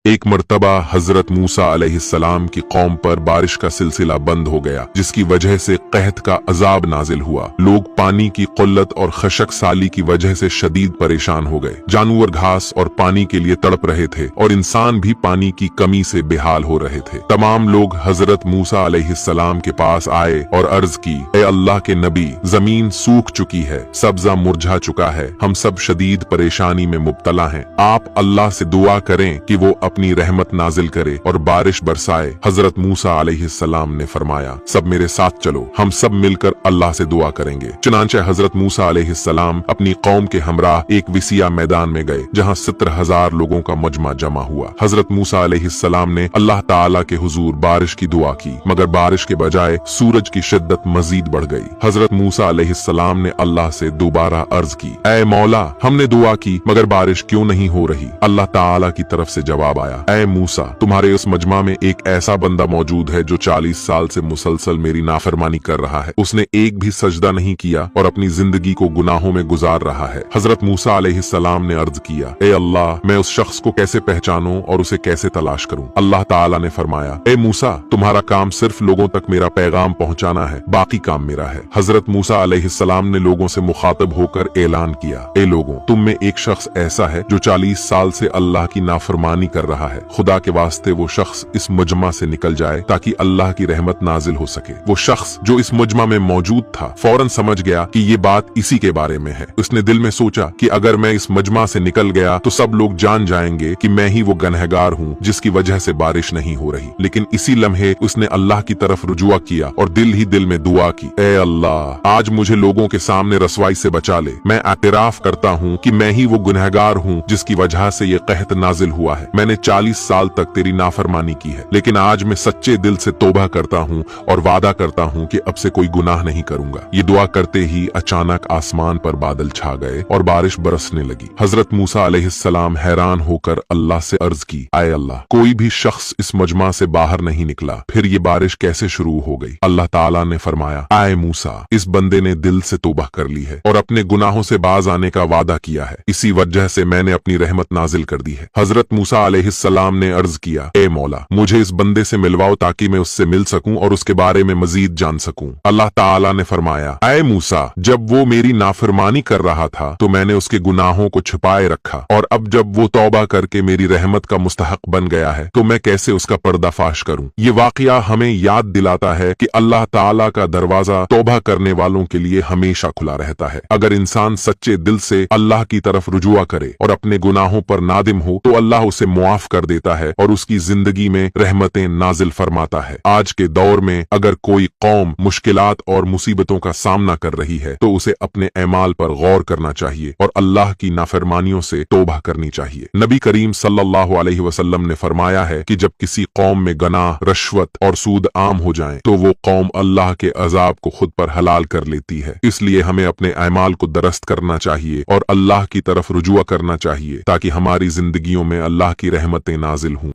एक मर्तबा हजरत मूसा अलैहिस्सलाम की कौम पर बारिश का सिलसिला बंद हो गया, जिसकी वजह से कहत का अजाब नाजिल हुआ। लोग पानी की क़िल्लत और खशक साली की वजह से शदीद परेशान हो गए। जानवर घास और पानी के लिए तड़प रहे थे और इंसान भी पानी की कमी से बेहाल हो रहे थे। तमाम लोग हजरत मूसा अलैहिस्सलाम के पास आए और अर्ज की, ए अल्लाह के नबी, जमीन सूख चुकी है, सब्जा मुरझा चुका है, हम सब शदीद परेशानी में मुब्तला हैं। आप अल्लाह से दुआ करें कि वो अपनी रहमत नाजिल करे और बारिश बरसाए। हजरत मूसा अलैहिस्सलाम ने फरमाया, सब मेरे साथ चलो, हम सब मिलकर अल्लाह से दुआ करेंगे। चुनांचे हजरत मूसा अलैहिस्सलाम अपनी कौम के हमराह एक विसिया मैदान में गए, जहां 70,000 लोगों का मजमा जमा हुआ। हजरत मूसा अलैहिस्सलाम ने अल्लाह ताला के हुजूर बारिश की दुआ की, मगर बारिश के बजाय सूरज की शिद्दत मजीद बढ़ गई। हजरत मूसा अलैहिस्सलाम ने अल्लाह से दोबारा अर्ज की, ऐ मौला, हमने दुआ की मगर बारिश क्यों नहीं हो रही? अल्लाह ताला की तरफ से जवाब आया, ऐ मूसा, तुम्हारे उस मजमा में एक ऐसा बंदा मौजूद है जो 40 साल से मुसलसल मेरी नाफरमानी कर रहा है। उसने एक भी सजदा नहीं किया और अपनी जिंदगी को गुनाहों में गुजार रहा है। हजरत मूसा अलैहिस्सलाम ने अर्ज किया, ए अल्लाह, मैं उस शख्स को कैसे पहचानूं और उसे कैसे तलाश करूं? अल्लाह ताला ने फरमाया, ए मूसा, तुम्हारा काम सिर्फ लोगों तक मेरा पैगाम पहुंचाना है, बाकी काम मेरा है। हजरत मूसा अलैहिस्सलाम ने लोगों से मुखातब होकर ऐलान किया, ए लोगों, तुम में एक शख्स ऐसा है जो 40 साल से अल्लाह की नाफरमानी कर रहा है। खुदा के वास्ते वो शख्स इस मजमा से निकल जाए ताकि अल्लाह की रहमत नाजिल हो सके। वो शख्स जो इस मजमा में मौजूद था फौरन समझ गया कि ये बात इसी के बारे में है। उसने दिल में सोचा कि अगर मैं इस मजमा से निकल गया तो सब लोग जान जाएंगे कि मैं ही वो गनहगार हूँ जिसकी वजह से बारिश नहीं हो रही। लेकिन इसी लम्हे उसने अल्लाह की तरफ रुजुआ किया और दिल ही दिल में दुआ की, ए अल्लाह, आज मुझे लोगों के सामने रसवाई से बचा ले। मैं एतराफ करता हूँ कि मैं ही वो गुनहगार हूँ जिसकी वजह से ये कहत नाजिल हुआ है। मैंने 40 साल तक तेरी नाफरमानी की है, लेकिन आज मैं सच्चे दिल से तौबा करता हूँ और वादा करता हूँ कि अब से कोई गुनाह नहीं करूंगा। ये दुआ करते ही अचानक आसमान पर बादल छा गए और बारिश बरसने लगी। हजरत मूसा अलैहिस्सलाम हैरान होकर अल्लाह से अर्ज की, आए अल्लाह, कोई भी शख्स इस मजमा से बाहर नहीं निकला, फिर ये बारिश कैसे शुरू हो गई? अल्लाह ताला ने फरमाया, आए मूसा, इस बंदे ने दिल से तौबा कर ली है और अपने गुनाहों से बाज आने का वादा किया है, इसी वजह से मैंने अपनी रहमत नाजिल कर दी है। हजरत मूसा अलैहिस्सलाम ने अर्ज किया, ए मौला, मुझे इस बंदे से मिलवाओ ताकि मैं उससे मिल सकूं और उसके बारे में मजीद जान सकूं। अल्लाह ताला ने फरमाया, ऐ मूसा, जब वो मेरी नाफरमानी कर रहा था तो मैंने उसके गुनाहों को छुपाए रखा, और अब जब वो तौबा करके मेरी रहमत का मुस्तहक बन गया है तो मैं कैसे उसका पर्दाफाश करूं? ये वाकया हमें याद दिलाता है कि अल्लाह ताला का दरवाजा तौबा करने वालों के लिए हमेशा खुला रहता है। अगर इंसान सच्चे दिल से अल्लाह की तरफ रुजुआ करे और अपने गुनाहों पर नादिम हो तो अल्लाह उसे मुआफ कर देता है और उसकी जिंदगी में रहमतें नाजिल फरमाता है। आज के दौर में अगर कोई कौम मुश्किलात और मुसीबतों का सामना कर रही है तो उसे अपने ऐमाल पर गौर करना चाहिए और अल्लाह की नाफरमानियों से तौबा करनी चाहिए। नबी करीम सल्लल्लाहु अलैहि वसल्लम ने फरमाया है कि जब किसी कौम में गनाह, रश्वत और सूद आम हो जाएं तो वो कौम अल्लाह के अजाब को खुद पर हलाल कर लेती है। इसलिए हमें अपने ऐमाल को दरस्त करना चाहिए और अल्लाह की तरफ रुजुआ करना चाहिए ताकि हमारी जिंदगियों में अल्लाह की रहमतें नाजिल हों।